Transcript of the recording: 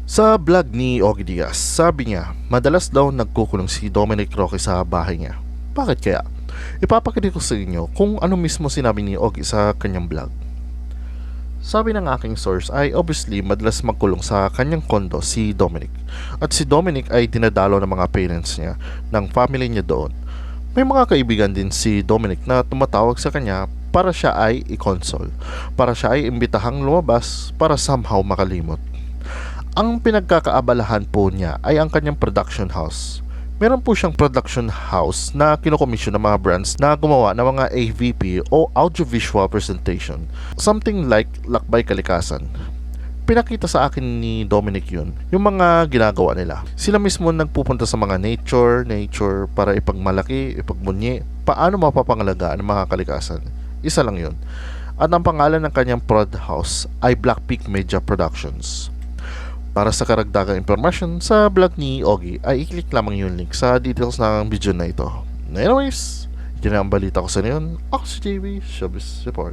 Sa vlog ni Ogie Diaz, sabi niya, madalas daw nagkukulong si Dominic Roque sa bahay niya. Bakit kaya? Ipapakita ko sa inyo kung ano mismo sinabi ni Ogie sa kanyang vlog. Sabi ng aking source ay obviously madalas magkulong sa kanyang kondo si Dominic. At si Dominic ay dinadalo ng mga parents niya, ng family niya doon. May mga kaibigan din si Dominic na tumatawag sa kanya para siya ay i-console, para siya ay imbitahang lumabas para somehow makalimot. Ang pinagkakaabalahan po niya ay ang kanyang production house. Meron po siyang production house na kinokomisyon ng mga brands na gumawa ng mga AVP o audiovisual presentation. Something like Lakbay Kalikasan. Pinakita sa akin ni Dominic yun, yung mga ginagawa nila. Sila mismo nagpupunta sa mga nature para ipagmalaki, ipagbunyi, paano mapapangalagaan ang mga kalikasan. Isa lang yun. At ang pangalan ng kanyang prod house ay Black Peak Media Productions. Para sa karagdagang impormasyon sa vlog ni Ogie ay i-click lamang yung link sa details ng video na ito. Anyways, yun ang balita ko sa ngayon. Ako si JB, Showbiz Report.